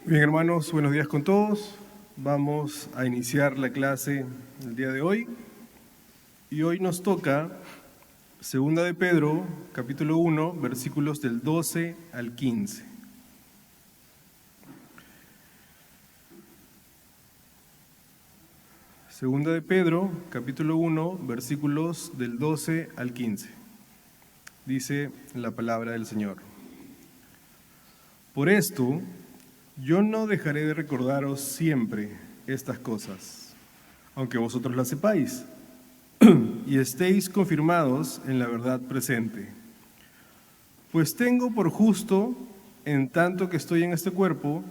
Bien, hermanos, buenos días con todos. Vamos a iniciar la clase del día de hoy. Y hoy nos toca Segunda de Pedro, capítulo 1, versículos del 12 al 15. Segunda de Pedro, capítulo 1, versículos del 12 al 15. Dice la palabra del Señor. Por esto, yo no dejaré de recordaros siempre estas cosas, aunque vosotros las sepáis, y estéis confirmados en la verdad presente. Pues tengo por justo, en tanto que estoy en este cuerpo,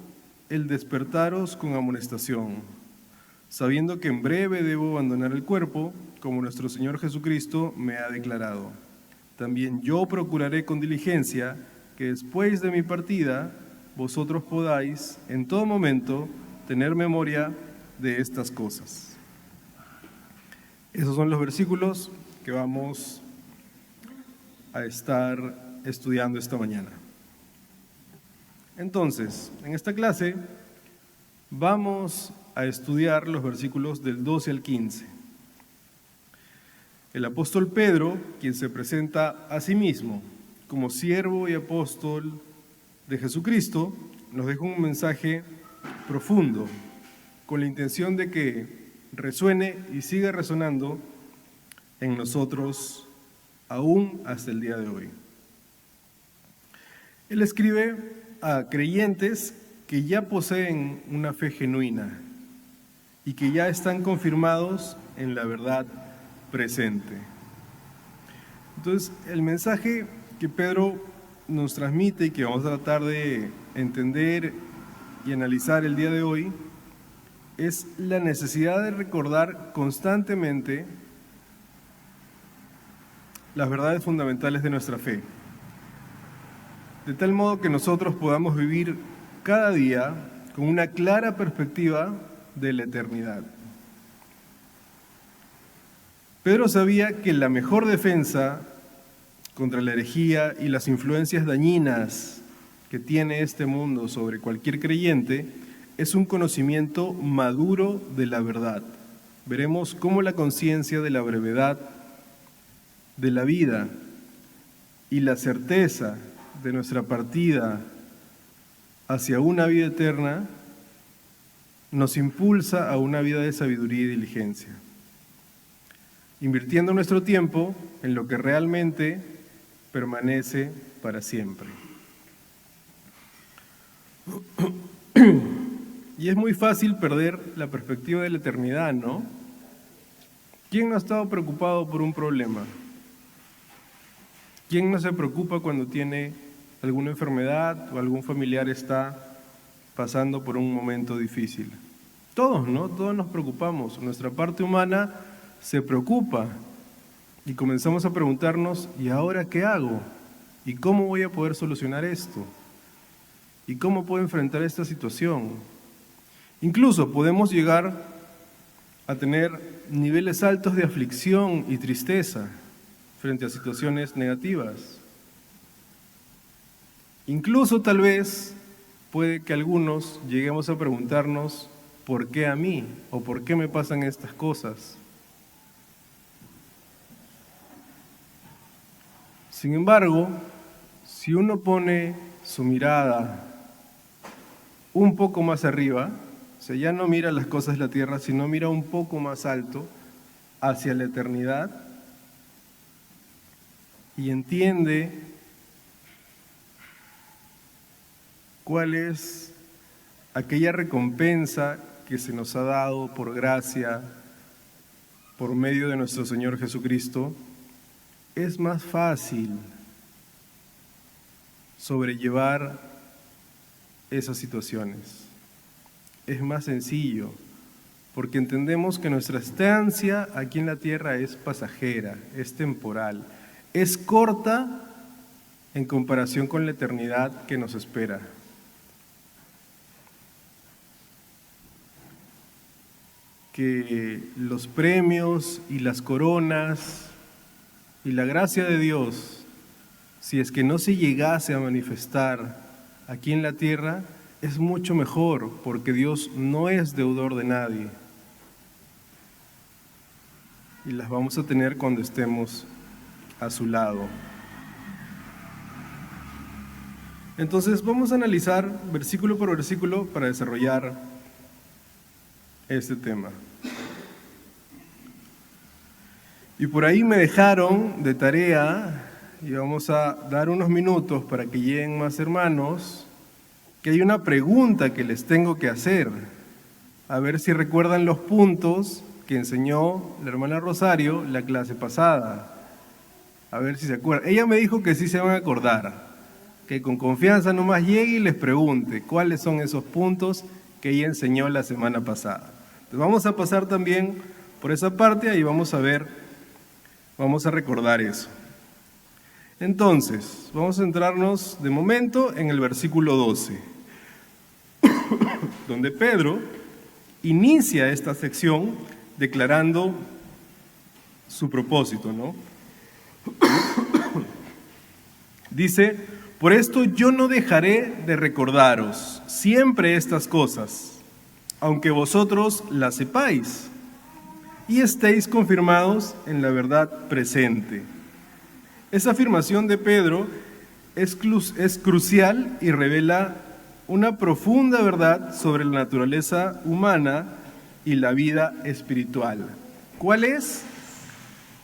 el despertaros con amonestación, sabiendo que en breve debo abandonar el cuerpo, como nuestro Señor Jesucristo me ha declarado. También yo procuraré con diligencia que después de mi partida vosotros podáis en todo momento tener memoria de estas cosas. Esos son los versículos que vamos a estar estudiando esta mañana. Entonces, en esta clase vamos a estudiar los versículos del 12 al 15. El apóstol Pedro, quien se presenta a sí mismo como siervo y apóstol de Jesucristo, nos deja un mensaje profundo con la intención de que resuene y siga resonando en nosotros aún hasta el día de hoy. Él escribe a creyentes que ya poseen una fe genuina y que ya están confirmados en la verdad presente. Entonces, el mensaje que Pedro nos transmite y que vamos a tratar de entender y analizar el día de hoy es la necesidad de recordar constantemente las verdades fundamentales de nuestra fe, de tal modo que nosotros podamos vivir cada día con una clara perspectiva de la eternidad. Pedro sabía que la mejor defensa contra la herejía y las influencias dañinas que tiene este mundo sobre cualquier creyente es un conocimiento maduro de la verdad. Veremos cómo la conciencia de la brevedad de la vida y la certeza de nuestra partida hacia una vida eterna nos impulsa a una vida de sabiduría y diligencia, invirtiendo nuestro tiempo en lo que realmente permanece para siempre. Y es muy fácil perder la perspectiva de la eternidad, ¿no? ¿Quién no ha estado preocupado por un problema? ¿Quién no se preocupa cuando tiene alguna enfermedad o algún familiar está pasando por un momento difícil? Todos, ¿no? Todos nos preocupamos. Nuestra parte humana se preocupa y comenzamos a preguntarnos, ¿y ahora qué hago? ¿Y cómo voy a poder solucionar esto? ¿Y cómo puedo enfrentar esta situación? Incluso podemos llegar a tener niveles altos de aflicción y tristeza frente a situaciones negativas. Incluso tal vez puede que algunos lleguemos a preguntarnos, ¿por qué a mí? ¿O por qué me pasan estas cosas? Sin embargo, si uno pone su mirada un poco más arriba, o sea, ya no mira las cosas de la tierra, sino mira un poco más alto hacia la eternidad y entiende cuál es aquella recompensa que se nos ha dado por gracia, por medio de nuestro Señor Jesucristo, es más fácil sobrellevar esas situaciones. Es más sencillo, porque entendemos que nuestra estancia aquí en la tierra es pasajera, es temporal, es corta en comparación con la eternidad que nos espera. Que los premios y las coronas y la gracia de Dios, si es que no se llegase a manifestar aquí en la tierra, es mucho mejor, porque Dios no es deudor de nadie. Y las vamos a tener cuando estemos a su lado. Entonces vamos a analizar versículo por versículo para desarrollar este tema. Y por ahí me dejaron de tarea, y vamos a dar unos minutos para que lleguen más hermanos, que hay una pregunta que les tengo que hacer. A ver si recuerdan los puntos que enseñó la hermana Rosario la clase pasada. A ver si se acuerdan. Ella me dijo que sí se van a acordar, que con confianza nomás llegue y les pregunte cuáles son esos puntos que ella enseñó la semana pasada. Entonces vamos a pasar también por esa parte y vamos a recordar eso. Entonces, vamos a centrarnos de momento en el versículo 12, donde Pedro inicia esta sección declarando su propósito, ¿no? Dice: por esto yo no dejaré de recordaros siempre estas cosas, aunque vosotros las sepáis y estéis confirmados en la verdad presente. Esa afirmación de Pedro es crucial y revela una profunda verdad sobre la naturaleza humana y la vida espiritual. ¿Cuál es?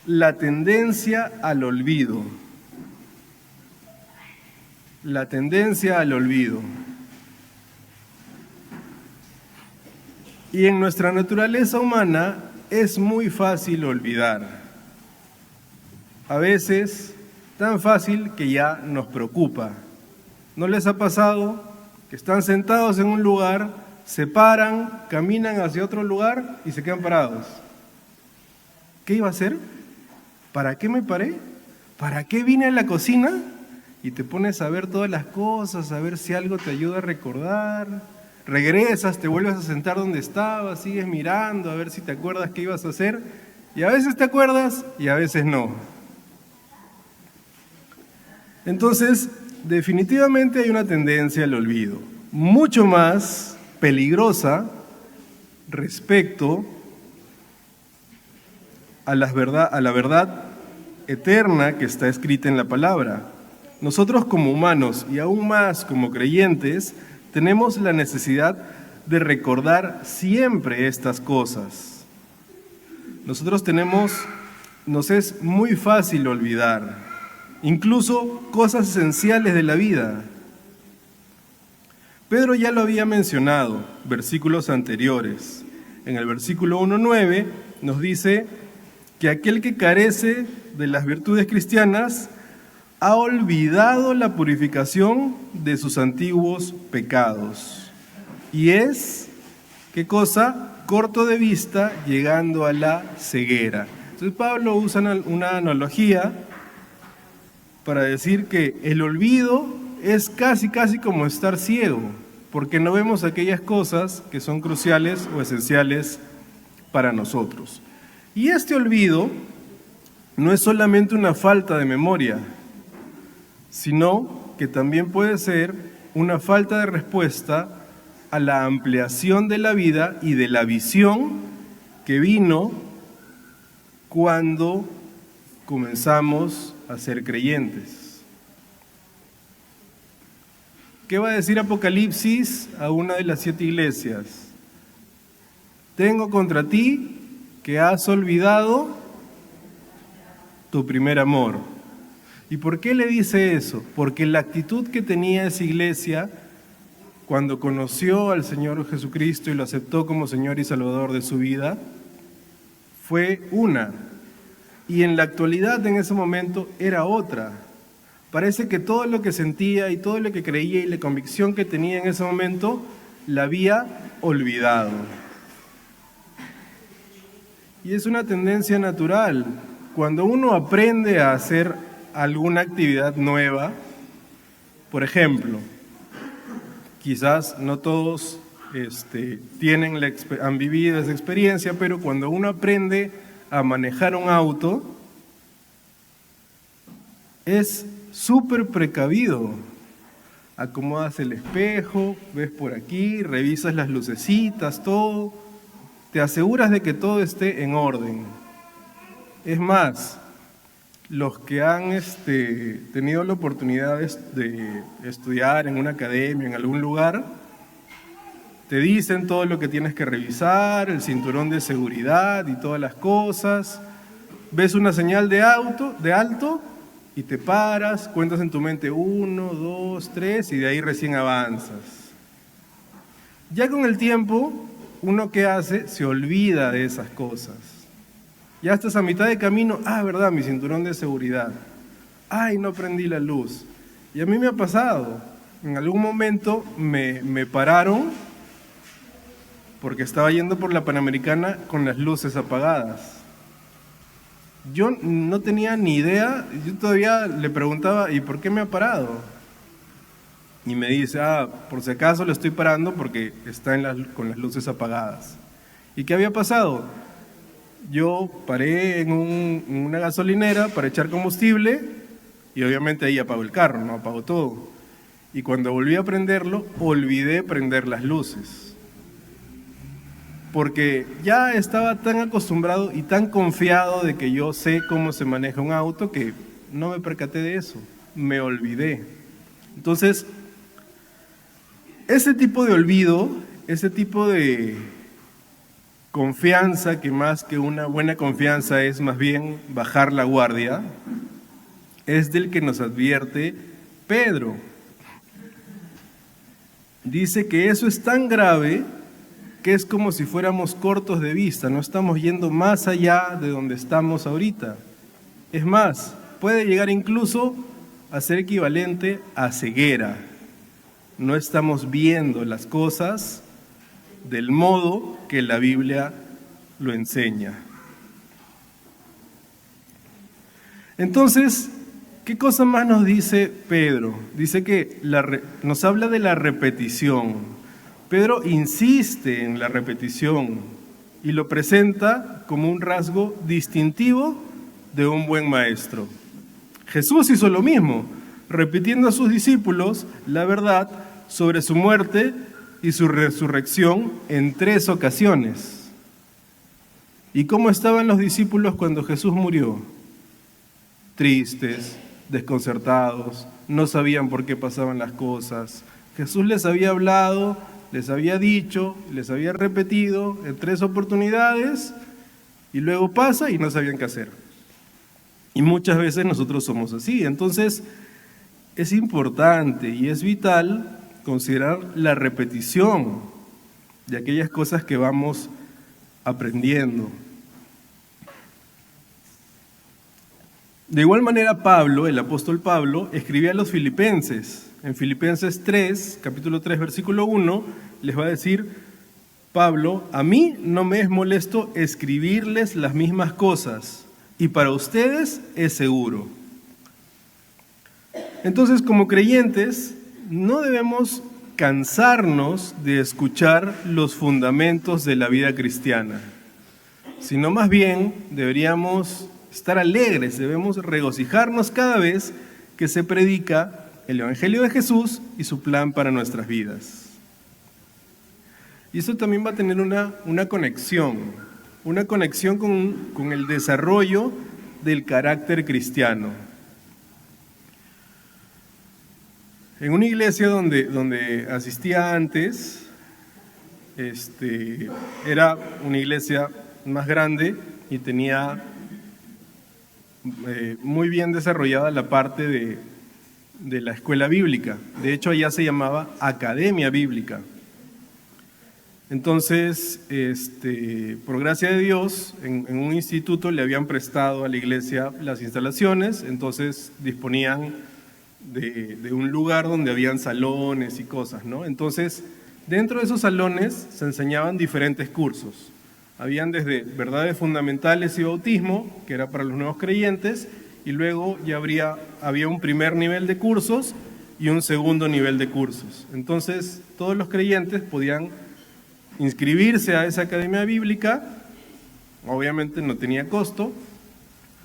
La tendencia al olvido. La tendencia al olvido. Y en nuestra naturaleza humana es muy fácil olvidar. A veces, tan fácil que ya nos preocupa. ¿No les ha pasado que están sentados en un lugar, se paran, caminan hacia otro lugar y se quedan parados? ¿Qué iba a hacer? ¿Para qué me paré? ¿Para qué vine a la cocina? Y te pones a ver todas las cosas, a ver si algo te ayuda a recordar. Regresas, te vuelves a sentar donde estabas, sigues mirando a ver si te acuerdas qué ibas a hacer. Y a veces te acuerdas y a veces no. Entonces, definitivamente hay una tendencia al olvido, mucho más peligrosa respecto a la verdad eterna que está escrita en la palabra. Nosotros como humanos y aún más como creyentes tenemos la necesidad de recordar siempre estas cosas. Nos es muy fácil olvidar, incluso cosas esenciales de la vida. Pedro ya lo había mencionado, versículos anteriores. En el versículo 1:9 nos dice que aquel que carece de las virtudes cristianas ha olvidado la purificación de sus antiguos pecados. Y es, ¿qué cosa? Corto de vista, llegando a la ceguera. Entonces Pablo usa una analogía para decir que el olvido es casi como estar ciego, porque no vemos aquellas cosas que son cruciales o esenciales para nosotros. Y este olvido no es solamente una falta de memoria, sino que también puede ser una falta de respuesta a la ampliación de la vida y de la visión que vino cuando comenzamos a ser creyentes. ¿Qué va a decir Apocalipsis a una de las 7 iglesias? Tengo contra ti que has olvidado tu primer amor. ¿Y por qué le dice eso? Porque la actitud que tenía esa iglesia cuando conoció al Señor Jesucristo y lo aceptó como Señor y Salvador de su vida fue una. Y en la actualidad, en ese momento, era otra. Parece que todo lo que sentía y todo lo que creía y la convicción que tenía en ese momento la había olvidado. Y es una tendencia natural. Cuando uno aprende a hacer alguna actividad nueva, por ejemplo, quizás no todos han vivido esa experiencia, pero cuando uno aprende a manejar un auto, es súper precavido. acomodas el espejo, ves por aquí, revisas las lucecitas, todo. Te aseguras de que todo esté en orden. Es más, los que han tenido la oportunidad de estudiar en una academia, en algún lugar, te dicen todo lo que tienes que revisar, el cinturón de seguridad y todas las cosas. Ves una señal de alto, y te paras, cuentas en tu mente 1, 2, 3 y de ahí recién avanzas. Ya con el tiempo, uno ¿qué hace? Se olvida de esas cosas. Ya estás a mitad de camino, verdad, mi cinturón de seguridad. Ay, no prendí la luz. Y a mí me ha pasado. En algún momento me pararon porque estaba yendo por la Panamericana con las luces apagadas. Yo no tenía ni idea, yo todavía le preguntaba, ¿y por qué me ha parado? Y me dice, por si acaso le estoy parando porque está con las luces apagadas. ¿Y qué había pasado? Yo paré en una gasolinera para echar combustible y obviamente ahí apagó el carro, no apagó todo. Y cuando volví a prenderlo, olvidé prender las luces. Porque ya estaba tan acostumbrado y tan confiado de que yo sé cómo se maneja un auto que no me percaté de eso, me olvidé. Entonces, ese tipo de olvido, ese tipo de confianza, que más que una buena confianza es más bien bajar la guardia, es del que nos advierte Pedro. Dice que eso es tan grave que es como si fuéramos cortos de vista, no estamos yendo más allá de donde estamos ahorita. Es más, puede llegar incluso a ser equivalente a ceguera. No estamos viendo las cosas del modo que la Biblia lo enseña. Entonces, ¿qué cosa más nos dice Pedro? Dice que nos habla de la repetición. Pedro insiste en la repetición y lo presenta como un rasgo distintivo de un buen maestro. Jesús hizo lo mismo, repitiendo a sus discípulos la verdad sobre su muerte y su resurrección en 3 ocasiones. ¿Y cómo estaban los discípulos cuando Jesús murió? Tristes, desconcertados, no sabían por qué pasaban las cosas. Jesús les había hablado, les había dicho, les había repetido en 3 oportunidades y luego pasa y no sabían qué hacer. Y muchas veces nosotros somos así. Entonces es importante y es vital considerar la repetición de aquellas cosas que vamos aprendiendo. De igual manera Pablo, el apóstol Pablo, escribía a los filipenses. En Filipenses 3, capítulo 3, versículo 1, les va a decir Pablo, a mí no me es molesto escribirles las mismas cosas, y para ustedes es seguro. Entonces, como creyentes, no debemos cansarnos de escuchar los fundamentos de la vida cristiana, sino más bien deberíamos estar alegres, debemos regocijarnos cada vez que se predica el Evangelio de Jesús y su plan para nuestras vidas. Y eso también va a tener una conexión con el desarrollo del carácter cristiano. En una iglesia donde asistía antes, era una iglesia más grande y tenía muy bien desarrollada la parte de la escuela bíblica. De hecho, allá se llamaba Academia Bíblica. Entonces, por gracia de Dios, en un instituto le habían prestado a la iglesia las instalaciones, entonces disponían de un lugar donde habían salones y cosas, ¿no? Entonces, dentro de esos salones se enseñaban diferentes cursos. Habían desde verdades fundamentales y bautismo, que era para los nuevos creyentes, y luego ya había un primer nivel de cursos y un segundo nivel de cursos. Entonces, todos los creyentes podían inscribirse a esa academia bíblica, obviamente no tenía costo,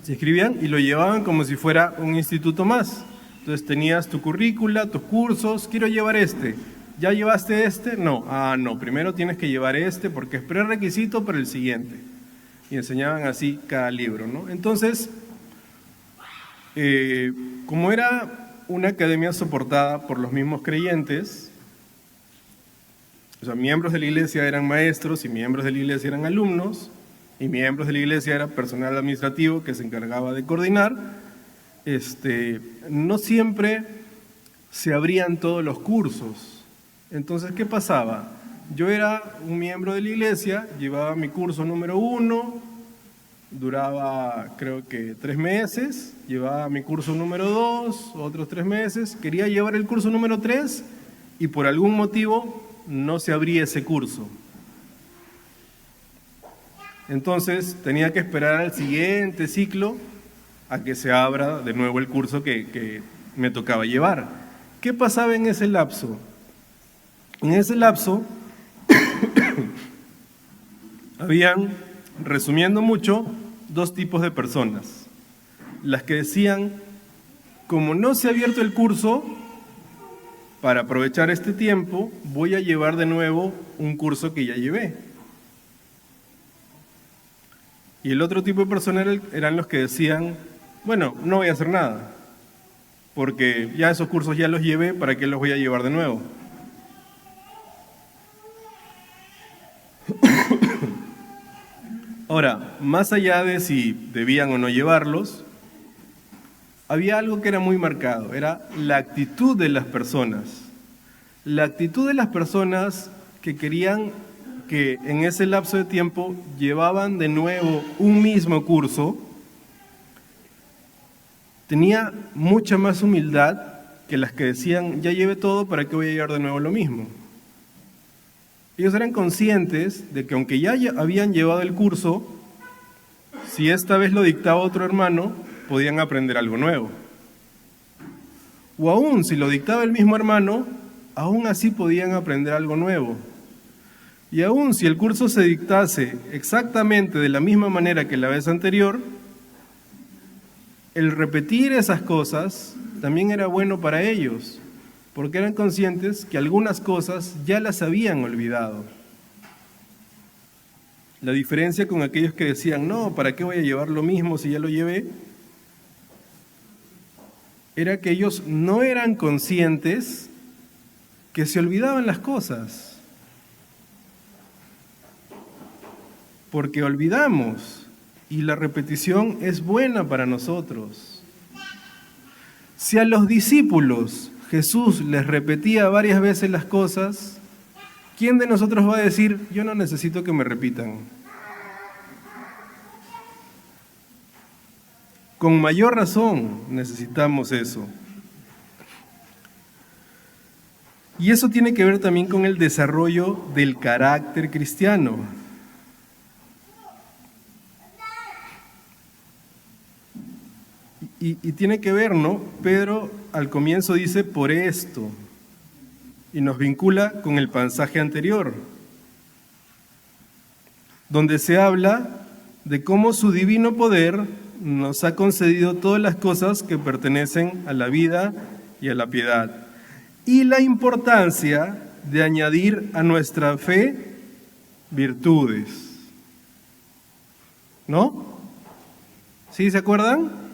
se inscribían y lo llevaban como si fuera un instituto más. Entonces tenías tu currícula, tus cursos, quiero llevar este. ¿Ya llevaste este? No. Ah, no, primero tienes que llevar este porque es prerequisito para el siguiente. Y enseñaban así cada libro, ¿no? Entonces, como era una academia soportada por los mismos creyentes, o sea, miembros de la iglesia eran maestros y miembros de la iglesia eran alumnos, y miembros de la iglesia era personal administrativo que se encargaba de coordinar, no siempre se abrían todos los cursos. Entonces, ¿qué pasaba? Yo era un miembro de la iglesia, llevaba mi curso número 1, duraba creo que 3 meses, llevaba mi curso número 2, otros 3 meses, quería llevar el curso número 3 y por algún motivo no se abría ese curso. Entonces tenía que esperar al siguiente ciclo a que se abra de nuevo el curso que me tocaba llevar. ¿Qué pasaba en ese lapso? En ese lapso habían, resumiendo mucho, 2 tipos de personas. Las que decían, como no se ha abierto el curso, para aprovechar este tiempo, voy a llevar de nuevo un curso que ya llevé. Y el otro tipo de personas eran los que decían, bueno, no voy a hacer nada, porque ya esos cursos ya los llevé, ¿para qué los voy a llevar de nuevo? Ahora, más allá de si debían o no llevarlos, había algo que era muy marcado, era la actitud de las personas. La actitud de las personas que querían que en ese lapso de tiempo llevaban de nuevo un mismo curso, tenía mucha más humildad que las que decían, ya llevé todo, ¿para qué voy a llevar de nuevo lo mismo? Ellos eran conscientes de que aunque ya habían llevado el curso, si esta vez lo dictaba otro hermano, podían aprender algo nuevo. O aún si lo dictaba el mismo hermano, aún así podían aprender algo nuevo. Y aún si el curso se dictase exactamente de la misma manera que la vez anterior, el repetir esas cosas también era bueno para ellos, porque eran conscientes que algunas cosas ya las habían olvidado. La diferencia con aquellos que decían, no, ¿para qué voy a llevar lo mismo si ya lo llevé? Era que ellos no eran conscientes que se olvidaban las cosas. Porque olvidamos y la repetición es buena para nosotros. Si a los discípulos Jesús les repetía varias veces las cosas, ¿quién de nosotros va a decir, yo no necesito que me repitan? Con mayor razón necesitamos eso. Y eso tiene que ver también con el desarrollo del carácter cristiano. Y tiene que ver, ¿no? Pedro al comienzo dice, por esto, y nos vincula con el pasaje anterior, donde se habla de cómo su divino poder nos ha concedido todas las cosas que pertenecen a la vida y a la piedad, y la importancia de añadir a nuestra fe virtudes. ¿No? ¿Sí se acuerdan?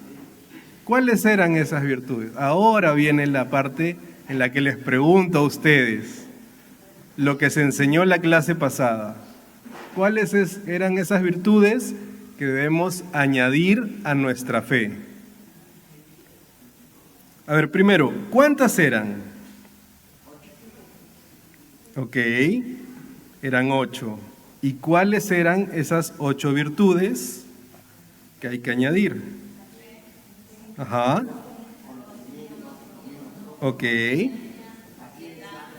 ¿Cuáles eran esas virtudes? Ahora viene la parte en la que les pregunto a ustedes lo que se enseñó en la clase pasada. ¿Cuáles eran esas virtudes que debemos añadir a nuestra fe? A ver, primero, ¿cuántas eran? Ok, eran 8. ¿Y cuáles eran esas 8 virtudes que hay que añadir? Ajá. Ok.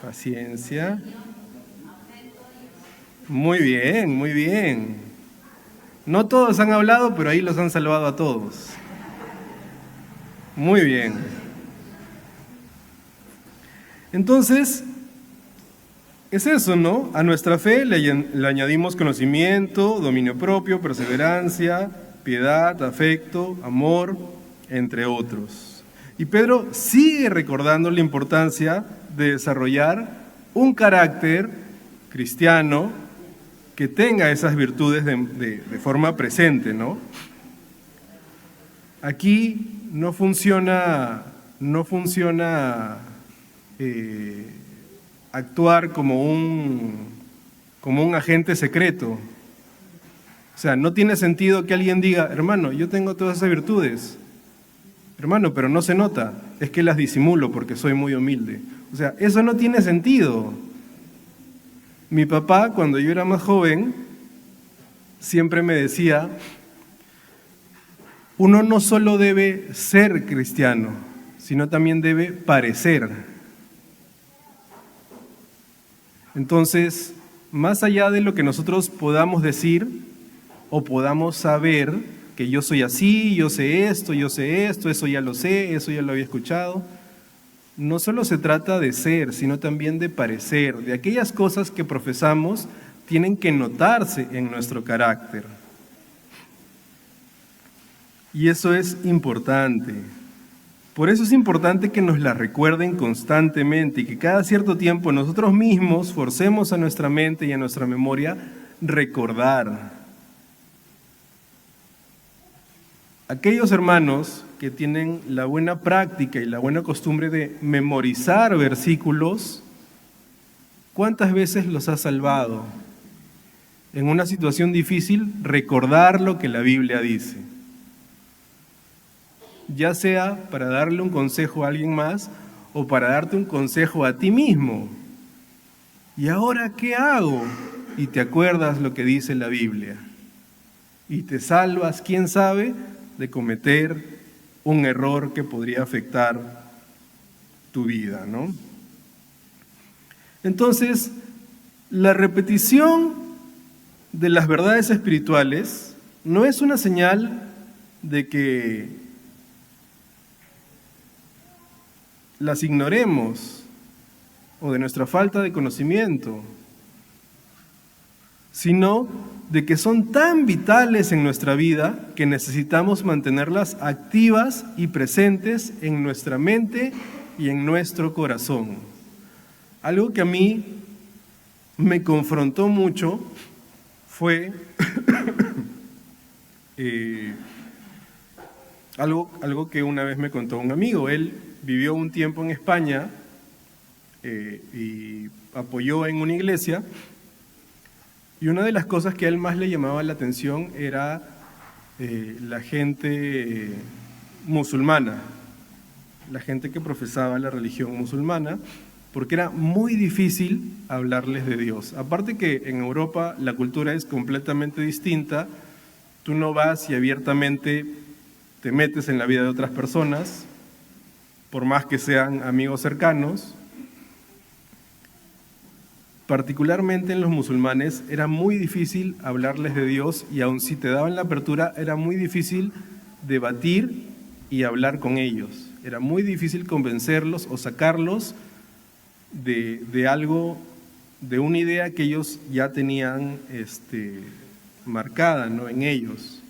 Paciencia. Muy bien, muy bien. No todos han hablado, pero ahí los han salvado a todos. Muy bien. Entonces, es eso, ¿no? A nuestra fe le añadimos conocimiento, dominio propio, perseverancia, piedad, afecto, amor, entre otros. Y Pedro sigue recordando la importancia de desarrollar un carácter cristiano que tenga esas virtudes de forma presente, ¿no? Aquí no funciona actuar como un agente secreto. O sea, no tiene sentido que alguien diga, hermano, yo tengo todas esas virtudes, hermano, pero no se nota, es que las disimulo porque soy muy humilde. O sea, eso no tiene sentido. Mi papá, cuando yo era más joven, siempre me decía, uno no solo debe ser cristiano, sino también debe parecer. Entonces, más allá de lo que nosotros podamos decir o podamos saber, que yo soy así, yo sé esto, eso ya lo sé, eso ya lo había escuchado, no solo se trata de ser, sino también de parecer, de aquellas cosas que profesamos tienen que notarse en nuestro carácter. Y eso es importante. Por eso es importante que nos la recuerden constantemente y que cada cierto tiempo nosotros mismos forcemos a nuestra mente y a nuestra memoria recordar. Aquellos hermanos que tienen la buena práctica y la buena costumbre de memorizar versículos, ¿cuántas veces los ha salvado? En una situación difícil, recordar lo que la Biblia dice. Ya sea para darle un consejo a alguien más o para darte un consejo a ti mismo. ¿Y ahora qué hago? Y te acuerdas lo que dice la Biblia. Y te salvas, quién sabe, de cometer un error que podría afectar tu vida, ¿no? Entonces, la repetición de las verdades espirituales no es una señal de que las ignoremos o de nuestra falta de conocimiento, sino de que son tan vitales en nuestra vida que necesitamos mantenerlas activas y presentes en nuestra mente y en nuestro corazón. Algo que a mí me confrontó mucho fue algo que una vez me contó un amigo. Él vivió un tiempo en España y apoyó en una iglesia. Y una de las cosas que a él más le llamaba la atención era la gente musulmana, la gente que profesaba la religión musulmana, porque era muy difícil hablarles de Dios. Aparte que en Europa la cultura es completamente distinta, tú no vas y abiertamente te metes en la vida de otras personas, por más que sean amigos cercanos. Particularmente en los musulmanes era muy difícil hablarles de Dios y aun si te daban la apertura era muy difícil debatir y hablar con ellos. Era muy difícil convencerlos o sacarlos de algo, de una idea que ellos ya tenían marcada, ¿no?, en ellos.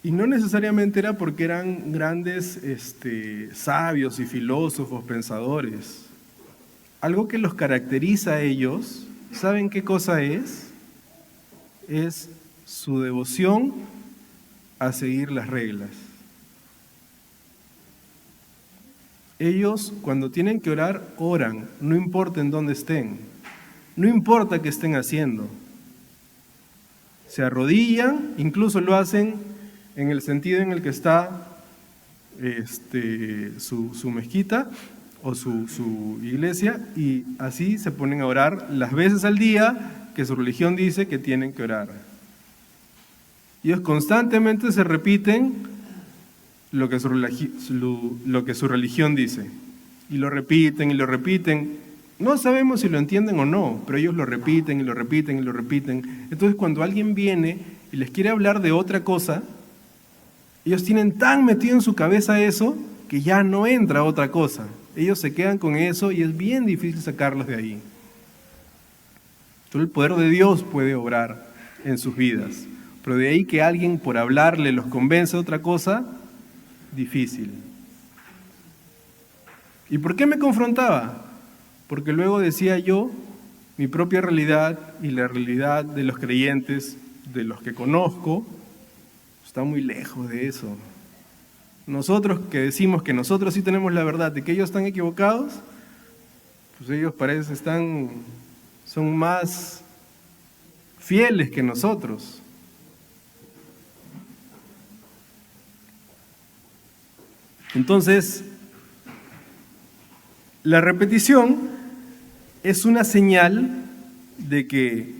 Y no necesariamente era porque eran grandes sabios y filósofos, pensadores. Algo que los caracteriza a ellos, ¿saben qué cosa es? Es su devoción a seguir las reglas. Ellos, cuando tienen que orar, oran, no importa en dónde estén, no importa qué estén haciendo. Se arrodillan, incluso lo hacen en el sentido en el que está su mezquita o su iglesia, y así se ponen a orar las veces al día que su religión dice que tienen que orar. Ellos constantemente se repiten lo que su religión dice, y lo repiten y lo repiten. No sabemos si lo entienden o no, pero ellos lo repiten y lo repiten y lo repiten. Entonces, cuando alguien viene y les quiere hablar de otra cosa, ellos tienen tan metido en su cabeza eso que ya no entra otra cosa. Ellos se quedan con eso y es bien difícil sacarlos de ahí. Solo el poder de Dios puede obrar en sus vidas. Pero de ahí que alguien por hablarle los convence de otra cosa, difícil. ¿Y por qué me confrontaba? Porque luego decía yo, mi propia realidad y la realidad de los creyentes, de los que conozco, está muy lejos de eso. Nosotros que decimos que nosotros sí tenemos la verdad de que ellos están equivocados, pues ellos parece son más fieles que nosotros. Entonces, la repetición es una señal de que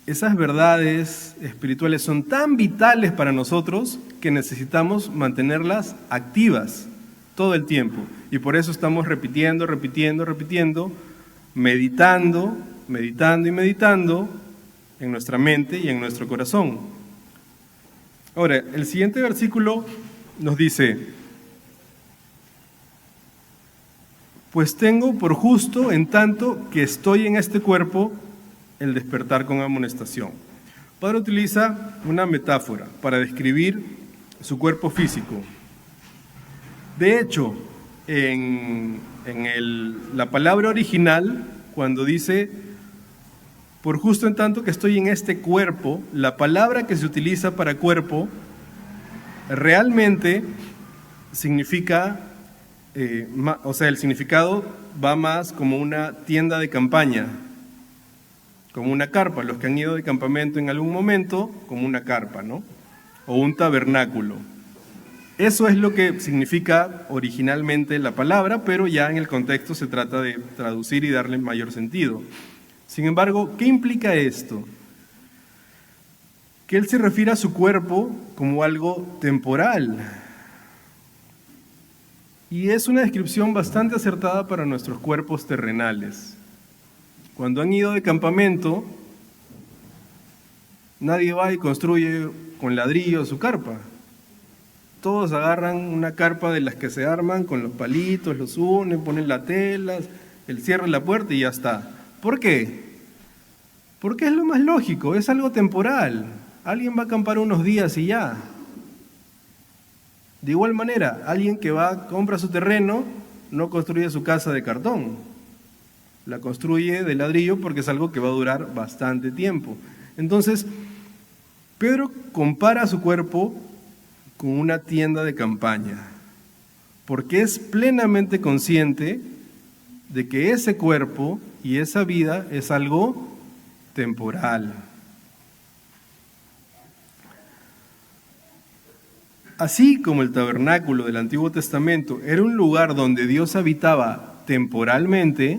esas verdades espirituales son tan vitales para nosotros que necesitamos mantenerlas activas todo el tiempo. Y por eso estamos repitiendo, meditando y meditando en nuestra mente y en nuestro corazón. Ahora, el siguiente versículo nos dice: pues tengo por justo, en tanto que estoy en este cuerpo, el despertar con amonestación. Padre utiliza una metáfora para describir su cuerpo físico. De hecho, en la palabra original, cuando dice por justo en tanto que estoy en este cuerpo, la palabra que se utiliza para cuerpo realmente significa, el significado va más como una tienda de campaña, como una carpa. Los que han ido de campamento en algún momento, como una carpa, ¿no? O un tabernáculo. Eso es lo que significa originalmente la palabra, pero ya en el contexto se trata de traducir y darle mayor sentido. Sin embargo, ¿qué implica esto? Que él se refiere a su cuerpo como algo temporal. Y es una descripción bastante acertada para nuestros cuerpos terrenales. Cuando han ido de campamento, nadie va y construye con ladrillo su carpa. Todos agarran una carpa de las que se arman con los palitos, los unen, ponen las telas, el cierre de la puerta y ya está. ¿Por qué? Porque es lo más lógico, es algo temporal. Alguien va a acampar unos días y ya. De igual manera, alguien que compra su terreno, no construye su casa de cartón. La construye de ladrillo porque es algo que va a durar bastante tiempo. Entonces, Pedro compara su cuerpo con una tienda de campaña, porque es plenamente consciente de que ese cuerpo y esa vida es algo temporal. Así como el tabernáculo del Antiguo Testamento era un lugar donde Dios habitaba temporalmente,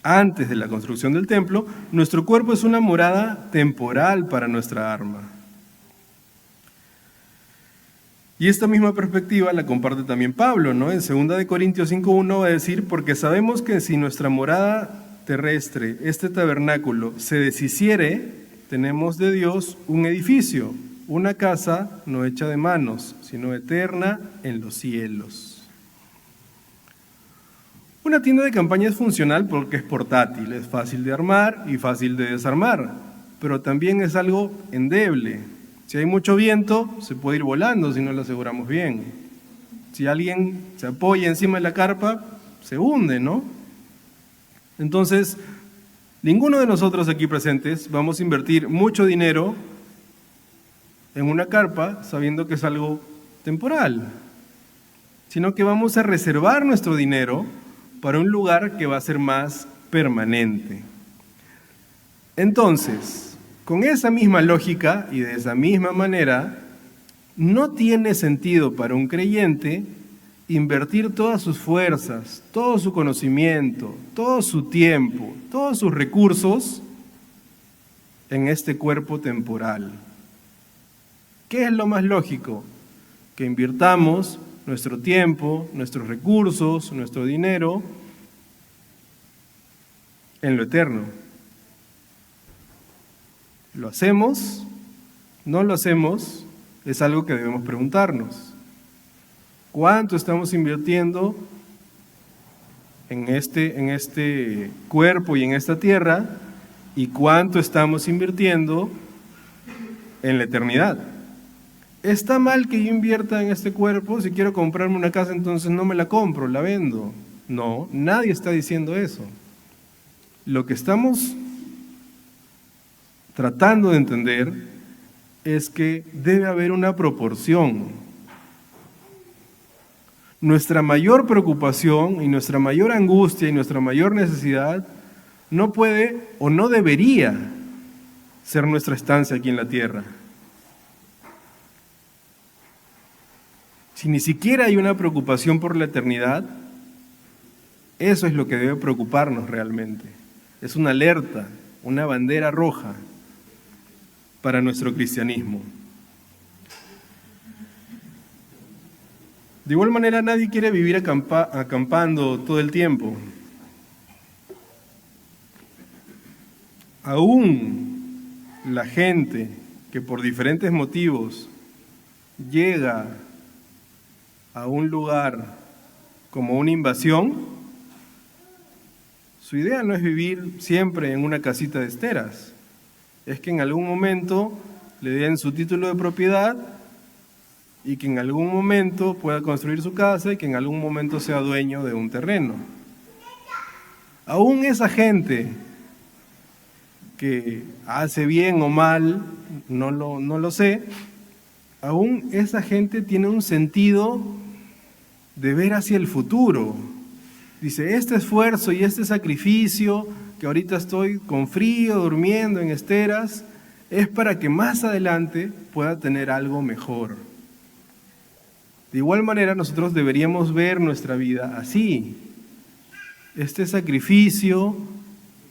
antes de la construcción del templo, nuestro cuerpo es una morada temporal para nuestra alma. Y esta misma perspectiva la comparte también Pablo, ¿no? En 2 Corintios 5:1 va a decir: porque sabemos que si nuestra morada terrestre, este tabernáculo, se deshiciere, tenemos de Dios un edificio, una casa no hecha de manos, sino eterna en los cielos. Una tienda de campaña es funcional porque es portátil, es fácil de armar y fácil de desarmar, pero también es algo endeble. Si hay mucho viento, se puede ir volando si no lo aseguramos bien. Si alguien se apoya encima de la carpa, se hunde, ¿no? Entonces, ninguno de nosotros aquí presentes vamos a invertir mucho dinero en una carpa sabiendo que es algo temporal, sino que vamos a reservar nuestro dinero para un lugar que va a ser más permanente. Entonces, con esa misma lógica y de esa misma manera, no tiene sentido para un creyente invertir todas sus fuerzas, todo su conocimiento, todo su tiempo, todos sus recursos en este cuerpo temporal. ¿Qué es lo más lógico? Que invirtamos nuestro tiempo, nuestros recursos, nuestro dinero en lo eterno. ¿Lo hacemos? ¿No lo hacemos? Es algo que debemos preguntarnos. ¿Cuánto estamos invirtiendo en este cuerpo y en esta tierra? ¿Y cuánto estamos invirtiendo en la eternidad. ¿Está mal que yo invierta en este cuerpo? Si quiero comprarme una casa, entonces no me la compro, la vendo. No, nadie está diciendo eso. Lo que estamos tratando de entender es que debe haber una proporción. Nuestra mayor preocupación y nuestra mayor angustia y nuestra mayor necesidad no puede o no debería ser nuestra estancia aquí en la tierra. Si ni siquiera hay una preocupación por la eternidad, eso es lo que debe preocuparnos realmente. Es una alerta, una bandera roja para nuestro cristianismo. De igual manera, nadie quiere vivir acampando todo el tiempo. Aún la gente que por diferentes motivos llega a un lugar como una invasión, su idea no es vivir siempre en una casita de esteras, es que en algún momento le den su título de propiedad y que en algún momento pueda construir su casa y que en algún momento sea dueño de un terreno. Aún esa gente que hace bien o mal, no lo sé, aún esa gente tiene un sentido de ver hacia el futuro. Dice, este esfuerzo y este sacrificio, que ahorita estoy con frío, durmiendo en esteras, es para que más adelante pueda tener algo mejor. De igual manera, nosotros deberíamos ver nuestra vida así. Este sacrificio,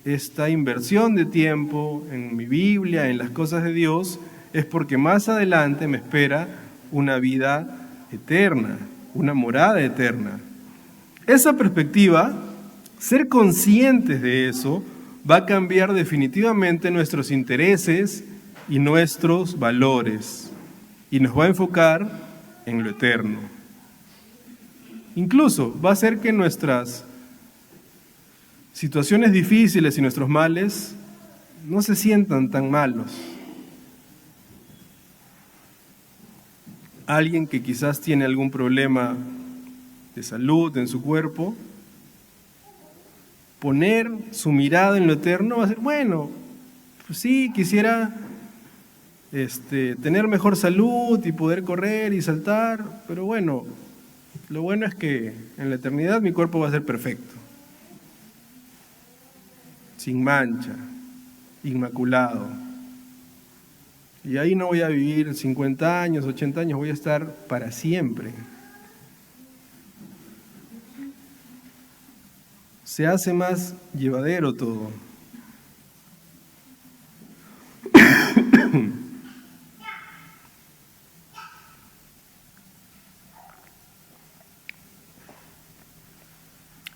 esta inversión de tiempo en mi Biblia, en las cosas de Dios, es porque más adelante me espera una vida eterna, una morada eterna. Esa perspectiva, ser conscientes de eso, va a cambiar definitivamente nuestros intereses y nuestros valores y nos va a enfocar en lo eterno. Incluso va a hacer que nuestras situaciones difíciles y nuestros males no se sientan tan malos. Alguien que quizás tiene algún problema de salud en su cuerpo, poner su mirada en lo eterno va a ser, bueno, pues sí, quisiera tener mejor salud y poder correr y saltar, pero bueno, lo bueno es que en la eternidad mi cuerpo va a ser perfecto, sin mancha, inmaculado. Y ahí no voy a vivir 50 años, 80 años, voy a estar para siempre. Se hace más llevadero todo.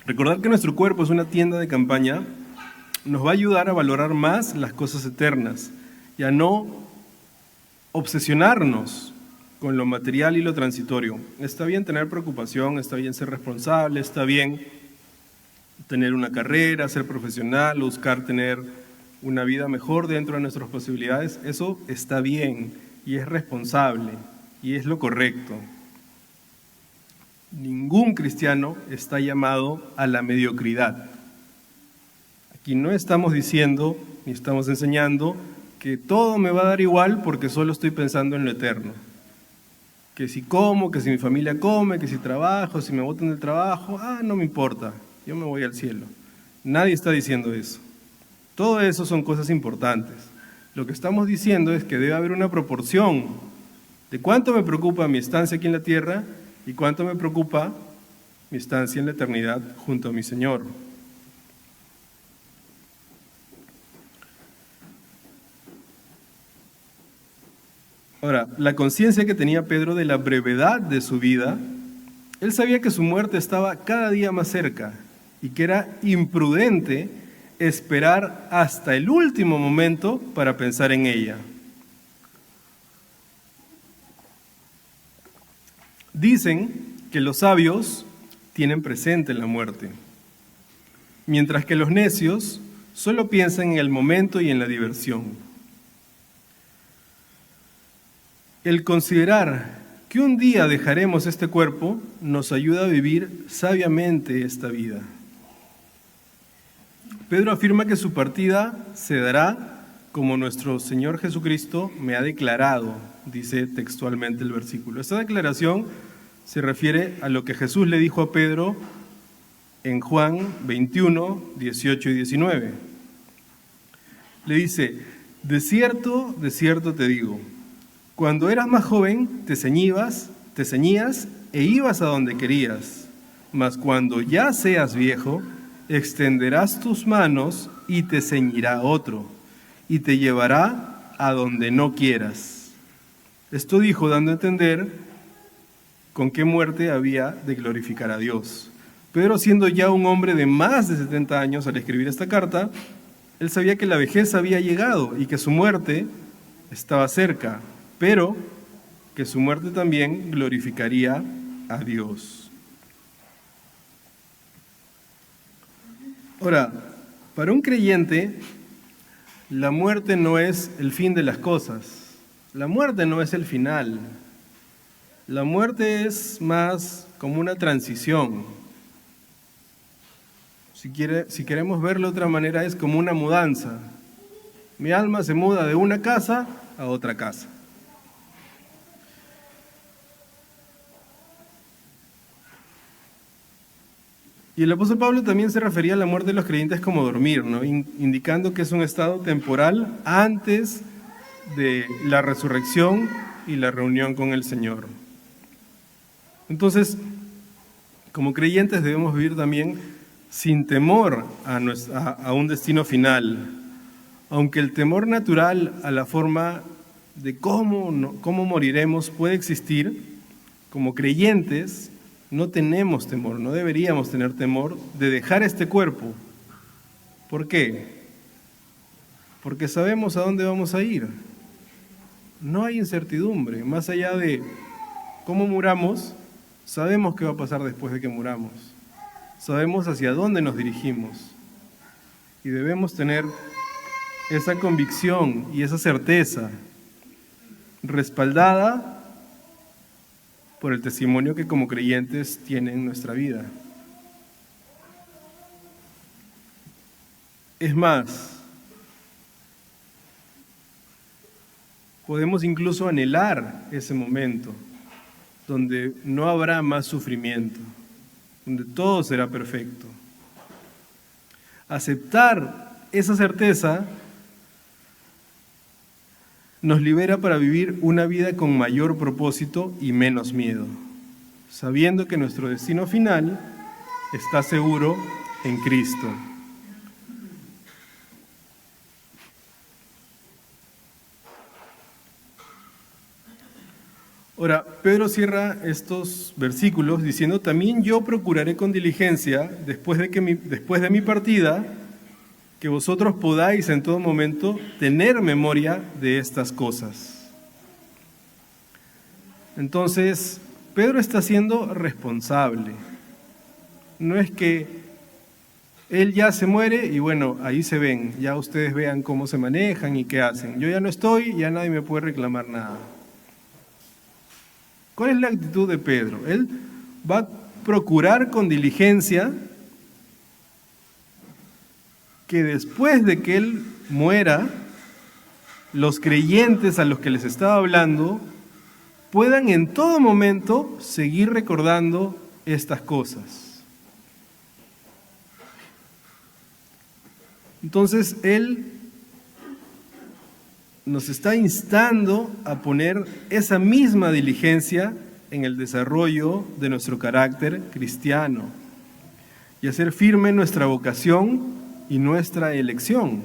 Recordar que nuestro cuerpo es una tienda de campaña nos va a ayudar a valorar más las cosas eternas y a no obsesionarnos con lo material y lo transitorio. Está bien tener preocupación, está bien ser responsable, está bien tener una carrera, ser profesional, buscar tener una vida mejor dentro de nuestras posibilidades. Eso está bien y es responsable y es lo correcto. Ningún cristiano está llamado a la mediocridad. Aquí no estamos diciendo ni estamos enseñando que todo me va a dar igual porque solo estoy pensando en lo eterno. Que si como, que si mi familia come, que si trabajo, si me botan del trabajo, no me importa, yo me voy al cielo. Nadie está diciendo eso. Todo eso son cosas importantes. Lo que estamos diciendo es que debe haber una proporción de cuánto me preocupa mi estancia aquí en la tierra y cuánto me preocupa mi estancia en la eternidad junto a mi Señor. Ahora, la conciencia que tenía Pedro de la brevedad de su vida, él sabía que su muerte estaba cada día más cerca y que era imprudente esperar hasta el último momento para pensar en ella. Dicen que los sabios tienen presente la muerte, mientras que los necios solo piensan en el momento y en la diversión. El considerar que un día dejaremos este cuerpo nos ayuda a vivir sabiamente esta vida. Pedro afirma que su partida se dará como nuestro Señor Jesucristo me ha declarado, dice textualmente el versículo. Esta declaración se refiere a lo que Jesús le dijo a Pedro en Juan 21, 18 y 19. Le dice: de cierto te digo, cuando eras más joven te ceñías e ibas a donde querías, mas cuando ya seas viejo, extenderás tus manos y te ceñirá otro, y te llevará a donde no quieras. Esto dijo dando a entender con qué muerte había de glorificar a Dios. Pedro, siendo ya un hombre de más de 70 años al escribir esta carta, él sabía que la vejez había llegado y que su muerte estaba cerca, pero que su muerte también glorificaría a Dios. Ahora, para un creyente, la muerte no es el fin de las cosas. La muerte no es el final. La muerte es más como una transición. Si queremos verlo de otra manera, es como una mudanza. Mi alma se muda de una casa a otra casa. Y el apóstol Pablo también se refería a la muerte de los creyentes como dormir, ¿no? Indicando que es un estado temporal antes de la resurrección y la reunión con el Señor. Entonces, como creyentes debemos vivir también sin temor a un destino final, aunque el temor natural a la forma de cómo moriremos puede existir. Como creyentes no tenemos temor, no deberíamos tener temor de dejar este cuerpo. ¿Por qué? Porque sabemos a dónde vamos a ir. No hay incertidumbre, más allá de cómo muramos, sabemos qué va a pasar después de que muramos. Sabemos hacia dónde nos dirigimos y debemos tener esa convicción y esa certeza respaldada por el testimonio que como creyentes tienen en nuestra vida. Es más, podemos incluso anhelar ese momento donde no habrá más sufrimiento, donde todo será perfecto. Aceptar esa certeza nos libera para vivir una vida con mayor propósito y menos miedo, sabiendo que nuestro destino final está seguro en Cristo. Ahora, Pedro cierra estos versículos diciendo: también yo procuraré con diligencia, después de mi partida, que vosotros podáis en todo momento tener memoria de estas cosas. Entonces, Pedro está siendo responsable. No es que él ya se muere y bueno, ahí se ven, ya ustedes vean cómo se manejan y qué hacen. Yo ya no estoy, ya nadie me puede reclamar nada. ¿Cuál es la actitud de Pedro? Él va a procurar con diligencia que después de que él muera, los creyentes a los que les estaba hablando puedan en todo momento seguir recordando estas cosas. Entonces, él nos está instando a poner esa misma diligencia en el desarrollo de nuestro carácter cristiano y hacer firme nuestra vocación y nuestra elección.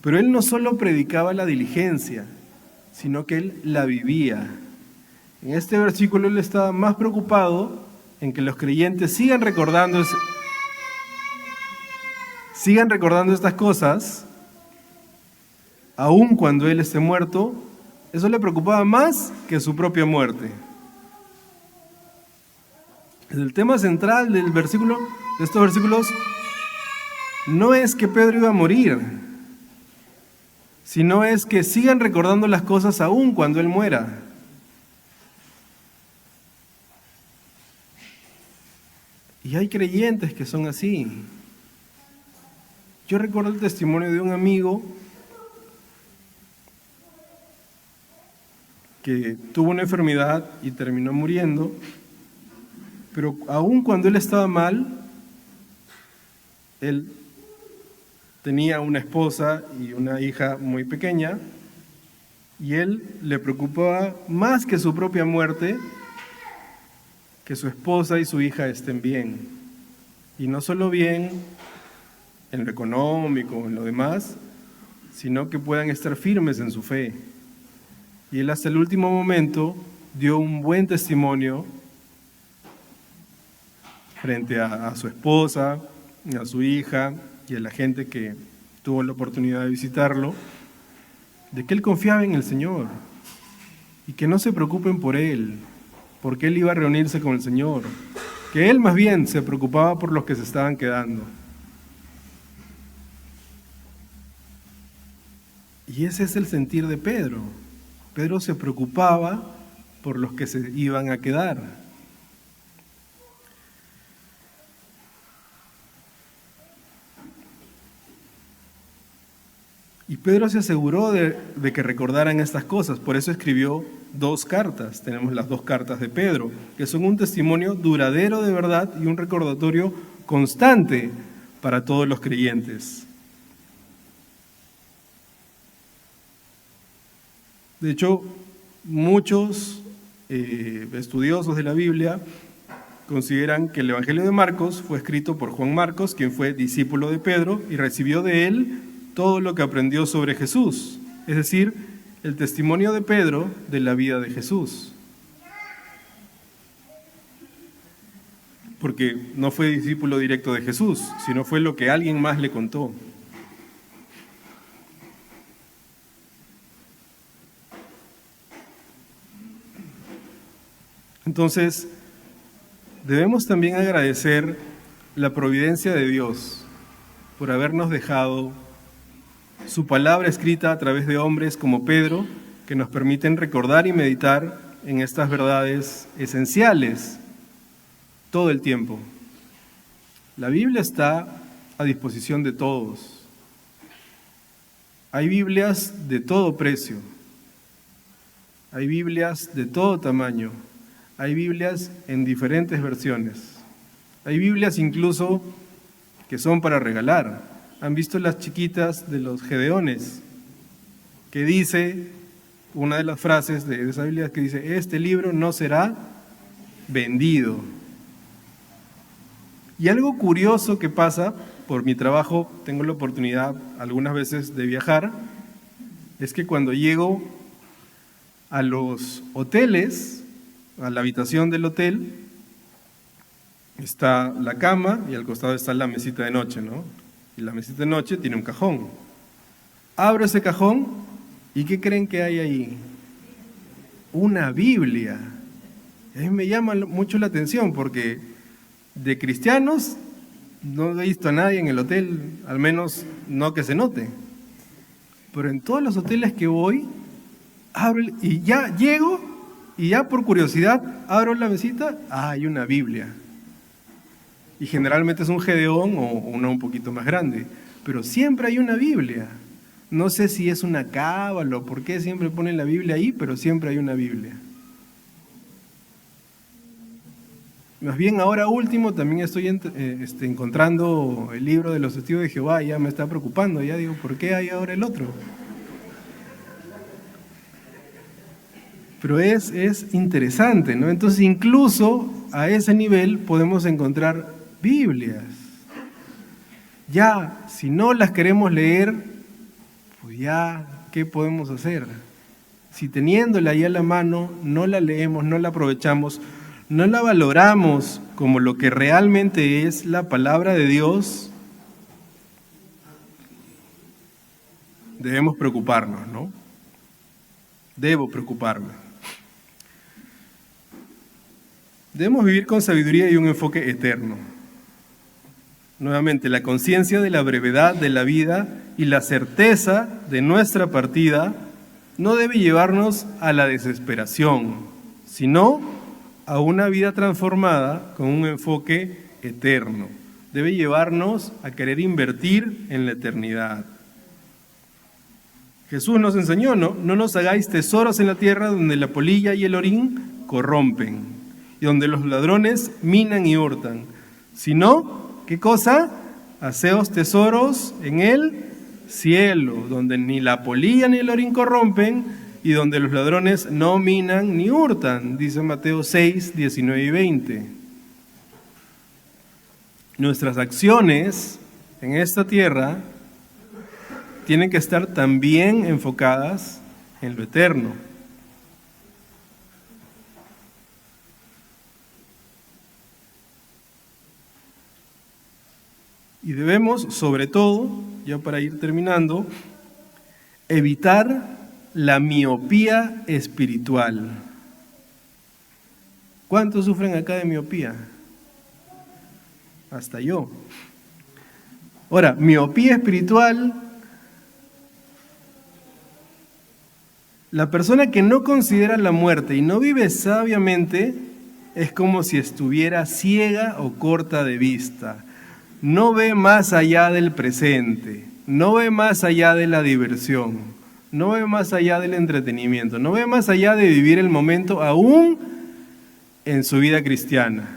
Pero él no solo predicaba la diligencia, sino que él la vivía. En este versículo él estaba más preocupado en que los creyentes sigan recordando estas cosas, aun cuando él esté muerto. Eso le preocupaba más que su propia muerte. El tema central de estos versículos no es que Pedro iba a morir, sino es que sigan recordando las cosas aún cuando Él muera. Y hay creyentes que son así. Yo recuerdo el testimonio de un amigo que tuvo una enfermedad y terminó muriendo, pero aún cuando él estaba mal, él tenía una esposa y una hija muy pequeña, y él le preocupaba más que su propia muerte, que su esposa y su hija estén bien. Y no solo bien en lo económico, en lo demás, sino que puedan estar firmes en su fe. Y él hasta el último momento dio un buen testimonio frente a su esposa, a su hija y a la gente que tuvo la oportunidad de visitarlo, de que él confiaba en el Señor y que no se preocupen por él, porque él iba a reunirse con el Señor, que él más bien se preocupaba por los que se estaban quedando. Y ese es el sentir de Pedro. Pedro se preocupaba por los que se iban a quedar. Y Pedro se aseguró de que recordaran estas cosas, por eso escribió 2 cartas. Tenemos las 2 cartas de Pedro, que son un testimonio duradero de verdad y un recordatorio constante para todos los creyentes. De hecho, muchos estudiosos de la Biblia consideran que el Evangelio de Marcos fue escrito por Juan Marcos, quien fue discípulo de Pedro y recibió de él todo lo que aprendió sobre Jesús, es decir, el testimonio de Pedro de la vida de Jesús. Porque no fue discípulo directo de Jesús, sino fue lo que alguien más le contó. Entonces, debemos también agradecer la providencia de Dios por habernos dejado su palabra escrita a través de hombres como Pedro, que nos permiten recordar y meditar en estas verdades esenciales todo el tiempo. La Biblia está a disposición de todos. Hay Biblias de todo precio. Hay Biblias de todo tamaño. Hay Biblias en diferentes versiones. Hay Biblias incluso que son para regalar. ¿Han visto las chiquitas de los Gedeones? Que dice, una de las frases de esa Biblia que dice, este libro no será vendido. Y algo curioso que pasa, por mi trabajo tengo la oportunidad algunas veces de viajar, es que cuando llego a los hoteles, a la habitación del hotel, está la cama y al costado está la mesita de noche, ¿no? Y la mesita de noche tiene un cajón. Abro ese cajón y ¿qué creen que hay ahí? Una Biblia. A mí me llama mucho la atención porque de cristianos no he visto a nadie en el hotel, al menos no que se note. Pero en todos los hoteles que voy, abro y ya llego y ya por curiosidad abro la mesita, hay una Biblia. Y generalmente es un Gedeón o una un poquito más grande, pero siempre hay una Biblia. No sé si es una cábala o por qué siempre ponen la Biblia ahí, pero siempre hay una Biblia. Más bien ahora último también estoy encontrando el libro de los Testigos de Jehová, ya me está preocupando, ya digo, ¿por qué hay ahora el otro? Pero es interesante, ¿no? Entonces incluso a ese nivel podemos encontrar Biblias. Ya, si no las queremos leer, pues ya, ¿qué podemos hacer? Si teniéndola ahí a la mano, no la leemos, no la aprovechamos, no la valoramos como lo que realmente es la palabra de Dios, debemos preocuparnos, ¿no? Debo preocuparme. Debemos vivir con sabiduría y un enfoque eterno. Nuevamente, la conciencia de la brevedad de la vida y la certeza de nuestra partida no debe llevarnos a la desesperación, sino a una vida transformada con un enfoque eterno. Debe llevarnos a querer invertir en la eternidad. Jesús nos enseñó, no nos hagáis tesoros en la tierra donde la polilla y el orín corrompen y donde los ladrones minan y hurtan, sino, ¿qué cosa? Haceos tesoros en el cielo, donde ni la polilla ni el orín corrompen y donde los ladrones no minan ni hurtan, dice Mateo 6, 19 y 20. Nuestras acciones en esta tierra tienen que estar también enfocadas en lo eterno. Y debemos, sobre todo, ya para ir terminando, evitar la miopía espiritual. ¿Cuántos sufren acá de miopía? Hasta yo. Ahora, miopía espiritual, la persona que no considera la muerte y no vive sabiamente es como si estuviera ciega o corta de vista. No ve más allá del presente, no ve más allá de la diversión, no ve más allá del entretenimiento, no ve más allá de vivir el momento aún en su vida cristiana.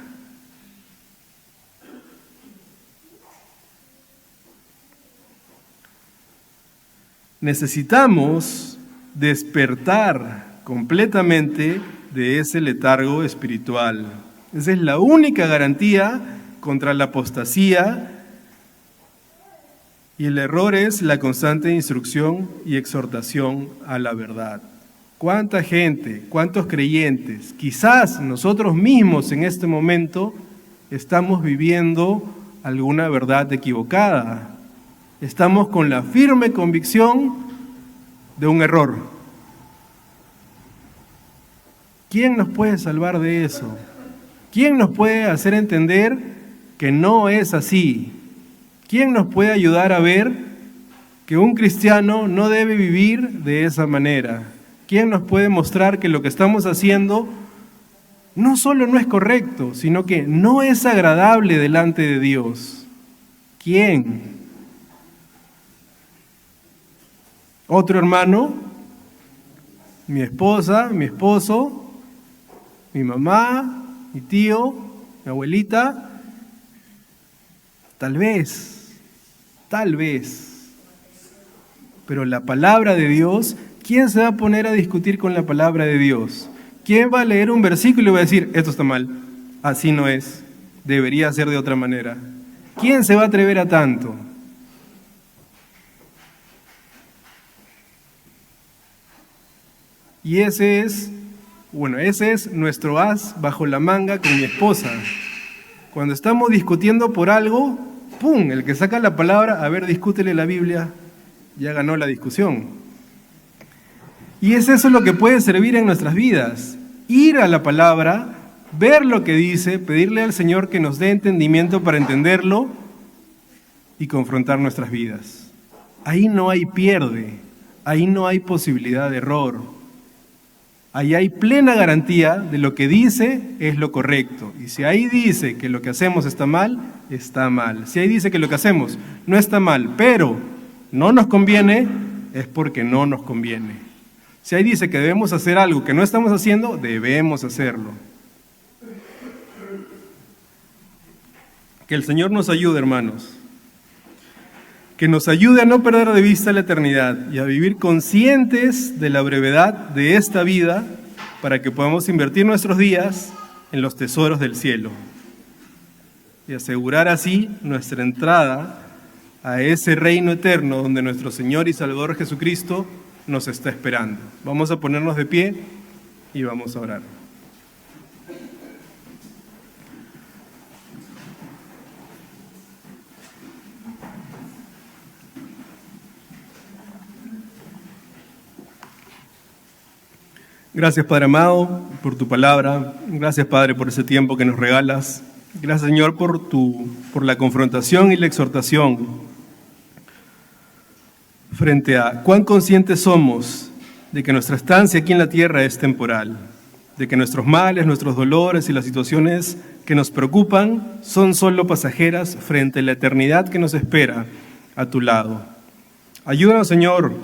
Necesitamos despertar completamente de ese letargo espiritual. Esa es la única garantía contra la apostasía, y el error es la constante instrucción y exhortación a la verdad. ¿Cuánta gente, cuántos creyentes, quizás nosotros mismos en este momento, estamos viviendo alguna verdad equivocada? Estamos con la firme convicción de un error. ¿Quién nos puede salvar de eso? ¿Quién nos puede hacer entender que no es así? ¿Quién nos puede ayudar a ver que un cristiano no debe vivir de esa manera? ¿Quién nos puede mostrar que lo que estamos haciendo no solo no es correcto, sino que no es agradable delante de Dios? ¿Quién? ¿Otro hermano? ¿Mi esposa? ¿Mi esposo? ¿Mi mamá? ¿Mi tío? ¿Mi abuelita? Tal vez, pero la palabra de Dios, ¿quién se va a poner a discutir con la palabra de Dios? ¿Quién va a leer un versículo y va a decir, esto está mal, así no es, debería ser de otra manera? ¿Quién se va a atrever a tanto? Y ese es nuestro as bajo la manga con mi esposa. Cuando estamos discutiendo por algo, ¡pum!, el que saca la palabra, a ver, discútele la Biblia, ya ganó la discusión. Y es eso lo que puede servir en nuestras vidas, ir a la palabra, ver lo que dice, pedirle al Señor que nos dé entendimiento para entenderlo y confrontar nuestras vidas. Ahí no hay pierde, ahí no hay posibilidad de error. Ahí hay plena garantía de lo que dice es lo correcto. Y si ahí dice que lo que hacemos está mal, está mal. Si ahí dice que lo que hacemos no está mal, pero no nos conviene, es porque no nos conviene. Si ahí dice que debemos hacer algo que no estamos haciendo, debemos hacerlo. Que el Señor nos ayude, hermanos. Que nos ayude a no perder de vista la eternidad y a vivir conscientes de la brevedad de esta vida para que podamos invertir nuestros días en los tesoros del cielo y asegurar así nuestra entrada a ese reino eterno donde nuestro Señor y Salvador Jesucristo nos está esperando. Vamos a ponernos de pie y vamos a orar. Gracias, Padre amado, por tu palabra. Gracias, Padre, por ese tiempo que nos regalas. Gracias, Señor, por la confrontación y la exhortación. frente a cuán conscientes somos de que nuestra estancia aquí en la tierra es temporal, de que nuestros males, nuestros dolores y las situaciones que nos preocupan son solo pasajeras frente a la eternidad que nos espera a tu lado. Ayúdanos, Señor,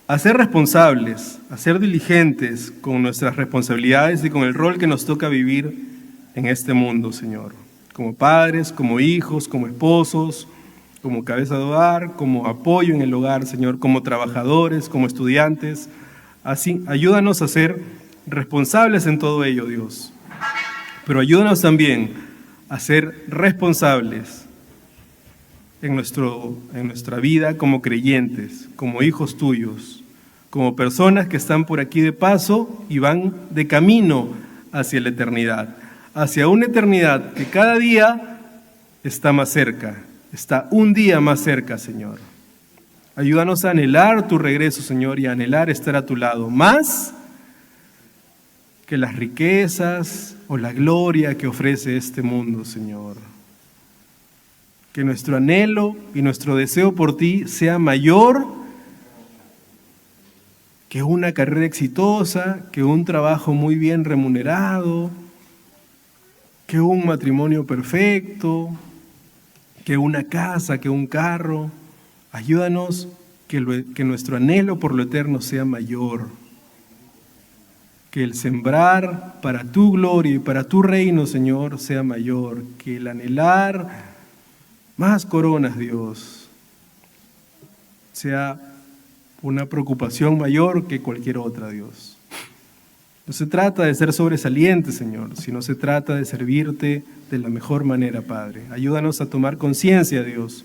a ser responsables, a ser diligentes con nuestras responsabilidades y con el rol que nos toca vivir en este mundo, Señor, como padres, como hijos, como esposos, como cabeza de hogar, como apoyo en el hogar, Señor, como trabajadores, como estudiantes. Así, ayúdanos a ser responsables en todo ello, Dios. Pero ayúdanos también a ser responsables en nuestra vida como creyentes, como hijos tuyos, como personas que están por aquí de paso y van de camino hacia la eternidad, hacia una eternidad que cada día está más cerca, está un día más cerca, Señor. Ayúdanos a anhelar tu regreso, Señor, y a anhelar estar a tu lado, más que las riquezas o la gloria que ofrece este mundo, Señor. Que nuestro anhelo y nuestro deseo por ti sea mayor que una carrera exitosa, que un trabajo muy bien remunerado, que un matrimonio perfecto, que una casa, que un carro. Ayúdanos que nuestro anhelo por lo eterno sea mayor, que el sembrar para tu gloria y para tu reino, Señor, sea mayor, que el anhelar más coronas, Dios, sea una preocupación mayor que cualquier otra, Dios. No se trata de ser sobresaliente, Señor, sino se trata de servirte de la mejor manera, Padre. Ayúdanos a tomar conciencia, Dios,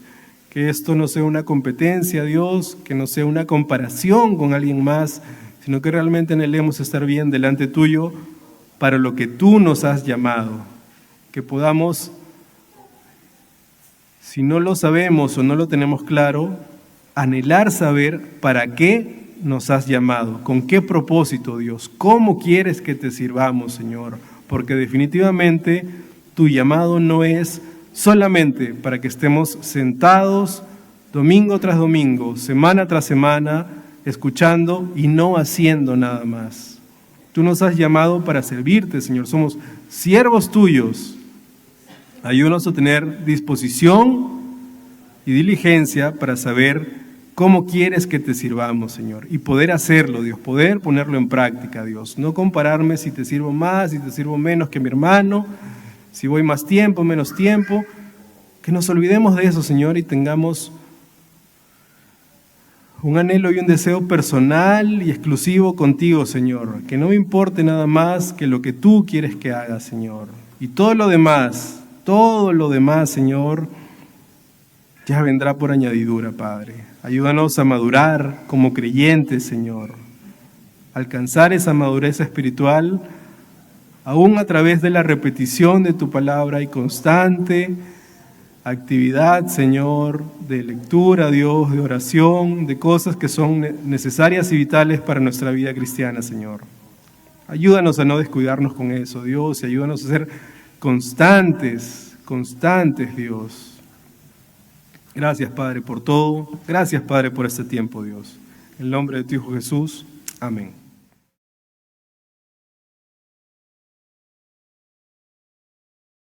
que esto no sea una competencia, Dios, que no sea una comparación con alguien más, sino que realmente anhelemos estar bien delante tuyo para lo que tú nos has llamado. Que podamos, si no lo sabemos o no lo tenemos claro, anhelar saber para qué nos has llamado, con qué propósito, Dios, cómo quieres que te sirvamos, Señor, porque definitivamente tu llamado no es solamente para que estemos sentados domingo tras domingo, semana tras semana, escuchando y no haciendo nada más. Tú nos has llamado para servirte, Señor, somos siervos tuyos. Ayúdanos a tener disposición y diligencia para saber cómo quieres que te sirvamos, Señor, y poder hacerlo, Dios, poder ponerlo en práctica, Dios. No compararme si te sirvo más, si te sirvo menos que mi hermano, si voy más tiempo, menos tiempo. Que nos olvidemos de eso, Señor, y tengamos un anhelo y un deseo personal y exclusivo contigo, Señor. Que no me importe nada más que lo que tú quieres que haga, Señor. Y todo lo demás, Señor, ya vendrá por añadidura, Padre. Ayúdanos a madurar como creyentes, Señor. Alcanzar esa madurez espiritual, aún a través de la repetición de tu palabra y constante actividad, Señor, de lectura, Dios, de oración, de cosas que son necesarias y vitales para nuestra vida cristiana, Señor. Ayúdanos a no descuidarnos con eso, Dios, y ayúdanos a ser constantes, Dios. Gracias, Padre, por todo. Gracias, Padre, por este tiempo, Dios. En el nombre de tu Hijo Jesús. Amén.